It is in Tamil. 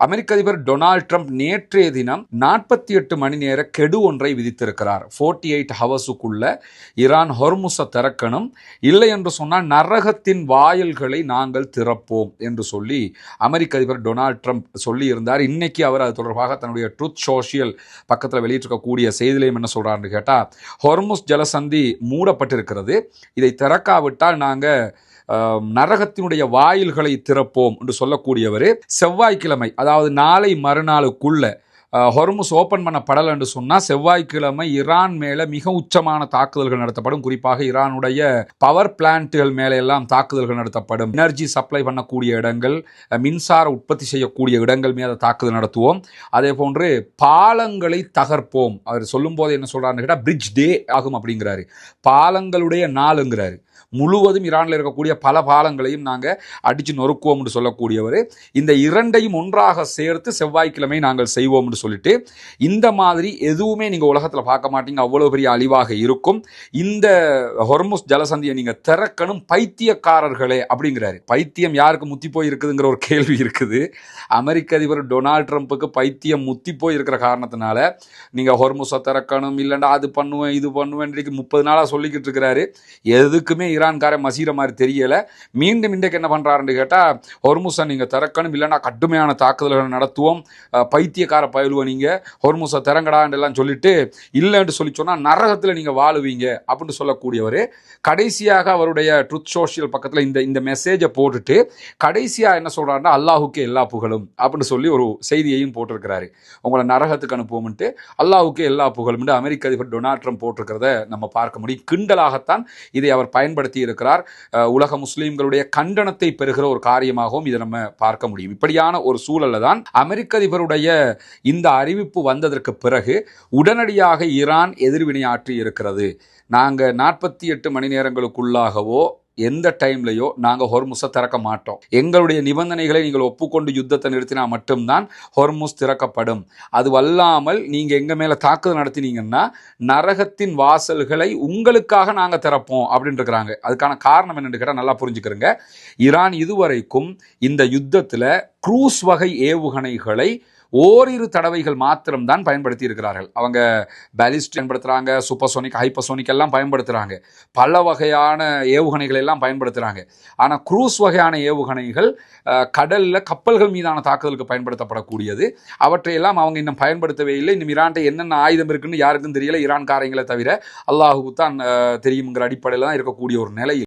அமெரிக்க அதிபர் டொனால்ட் ட்ரம்ப் நேற்றைய தினம் 48 மணி நேர கெடு ஒன்றை விதித்திருக்கிறார். 48 ஹவர்ஸுக்குள்ள ஈரான் ஹொர்முஸை திறக்கணும், இல்லை என்று சொன்னால் நரகத்தின் வாயில்களை நாங்கள் திறப்போம் என்று சொல்லி அமெரிக்க அதிபர் டொனால்ட் ட்ரம்ப் சொல்லி இருந்தார். இன்னைக்கு அவர் அது தொடர்பாக தன்னுடைய ட்ரூத் சோஷியல் பக்கத்தில் வெளியிட்டிருக்கக்கூடிய செய்தியிலையும் என்ன சொல்றாருன்னு கேட்டால், ஹொர்முஸ் ஜலசந்தி மூடப்பட்டிருக்கிறது, இதை திறக்காவிட்டால் நாங்கள் நரகத்தினுடைய வாயில்களை திறப்போம் என்று சொல்லக்கூடியவர் செவ்வாய்க்கிழமை, அதாவது நாளை மறுநாளுக்குள்ள ஹொர்முஸ் ஓப்பன் பண்ணப்படலை என்று சொன்னால் செவ்வாய்க்கிழமை ஈரான் மேலே மிக உச்சமான தாக்குதல்கள் நடத்தப்படும். குறிப்பாக ஈரானுடைய பவர் பிளான்ட்டுகள் மேலே எல்லாம் தாக்குதல்கள் நடத்தப்படும். எனர்ஜி சப்ளை பண்ணக்கூடிய இடங்கள், மின்சார உற்பத்தி செய்யக்கூடிய இடங்கள் மீது தாக்குதல் நடத்துவோம். அதே போன்று பாலங்களை தகர்ப்போம். அவர் சொல்லும் போது என்ன சொல்றாருன்னு கேட்டால் பிரிட்ஜ் டே ஆகும் அப்படிங்கிறாரு. பாலங்களுடைய நாளுங்கிறாரு. முழுவதும் ஈரானில் இருக்கக்கூடிய பல பாலங்களையும் நாங்கள் அடித்து நொறுக்குவோம் என்று சொல்லக்கூடியவர் இந்த இரண்டையும் ஒன்றாக சேர்த்து செவ்வாய்க்கிழமை நாங்கள் செய்வோம் என்று சொல்லிட்டு, இந்த மாதிரி எதுவுமே நீங்கள் உலகத்தில் பார்க்க மாட்டீங்க, அவ்வளோ பெரிய அழிவாக இருக்கும். இந்த ஹொர்முஸ் ஜலசந்தியை நீங்கள் திறக்கணும் பைத்தியக்காரர்களே அப்படிங்கிறாரு. பைத்தியம் யாருக்கு முத்தி போய் இருக்குதுங்கிற ஒரு கேள்வி இருக்குது. அமெரிக்க அதிபர் டொனால்ட் ட்ரம்ப்புக்கு பைத்தியம் முத்தி போய் இருக்கிற காரணத்தினால நீங்கள் ஹொர்முஸை திறக்கணும், இல்லைண்டா அது பண்ணுவேன் இது பண்ணுவேன் 30 நாளாக சொல்லிக்கிட்டு இருக்கிறாரு. எதுக்குமே ஈரான்காரன் மசீர மாதிரி தெரியல. மீண்டும் இன்றைக்கு என்ன பண்றாருன்னு கேட்டால், ஹொர்முஸை நீங்கள் திறக்கணும், இல்லைன்னா கடுமையான தாக்குதல்கள் நடத்துவோம், பைத்தியக்கார பயிலுவ நீங்கள் ஹொர்முஸை திறங்கடான்னு எல்லாம் சொல்லிட்டு, இல்லைன்னு சொல்லி சொன்னால் நரகத்தில் நீங்கள் வாழுவீங்க அப்படின்னு சொல்லக்கூடியவர் கடைசியாக அவருடைய ட்ரூத் சோஷியல் பக்கத்தில் இந்த மெசேஜை போட்டுட்டு கடைசியாக என்ன சொல்கிறாருன்னா, அல்லாஹுக்கே எல்லா புகழும் அப்படின்னு சொல்லி ஒரு செய்தியையும் போட்டிருக்கிறாரு. உங்களை நரகத்துக்கு அனுப்புவோம்ட்டு அல்லாஹுக்கே எல்லா புகழும் அமெரிக்க அதிபர் டொனால்ட் ட்ரம்ப் போட்டிருக்கிறத நம்ம பார்க்க முடியும். கிண்டலாகத்தான் இதை அவர் பயன்படுத்தி இருக்கிறார். உலக முஸ்லிம்களுடைய கண்டனத்தை பெறுகிற ஒரு காரியமாகவும் இதை நம்ம பார்க்க முடியும். இப்படியான ஒரு சூழல்ல தான் அமெரிக்க அதிபருடைய இந்த அறிவிப்பு வந்ததற்கு பிறகு உடனடியாக ஈரான் எதிர்வினையாற்றி இருக்கிறது. நாங்கள் 48 மணி நேரங்களுக்குள்ளாகவோ எந்த டைம்லையோ நாங்கள் ஹொர்முஸை திறக்க மாட்டோம். எங்களுடைய நிபந்தனைகளை நீங்கள் ஒப்புக்கொண்டு யுத்தத்தை நிறுத்தினா மட்டும்தான் ஹொர்முஸ் திறக்கப்படும். அது அல்லாமல் நீங்கள் எங்கள் மேலே தாக்குதல் நடத்தினீங்கன்னா நரகத்தின் வாசல்களை உங்களுக்காக நாங்கள் திறப்போம் அப்படின்னு இருக்கிறாங்க. அதுக்கான காரணம் என்னன்னு கேட்டால் நல்லா புரிஞ்சுக்கிறோங்க. ஈரான் இதுவரைக்கும் இந்த யுத்தத்தில் க்ரூஸ் வகை ஏவுகணைகளை ஓரிரு தடவைகள் மாத்திரம்தான் பயன்படுத்தி இருக்கிறார்கள். அவங்க பேலிஸ்ட் பயன்படுத்துகிறாங்க, சூப்பர்சோனிக், ஹைப்பர்சோனிக் எல்லாம் பயன்படுத்துகிறாங்க, பல வகையான ஏவுகணைகள் எல்லாம் பயன்படுத்துகிறாங்க. ஆனால் க்ரூஸ் வகையான ஏவுகணைகள் கடலில் கப்பல்கள் மீதான தாக்குதலுக்கு பயன்படுத்தப்படக்கூடியது. அவற்றையெல்லாம் அவங்க இன்னும் பயன்படுத்தவே இல்லை. இன்னும் ஈரான்ட்ட என்னென்ன ஆயுதம் இருக்குன்னு யாருக்கும் தெரியல, ஈரான்காரங்களை தவிர அல்லாஹுக்கு தான் தெரியுங்கிற அடிப்படையில் தான் இருக்கக்கூடிய ஒரு நிலை.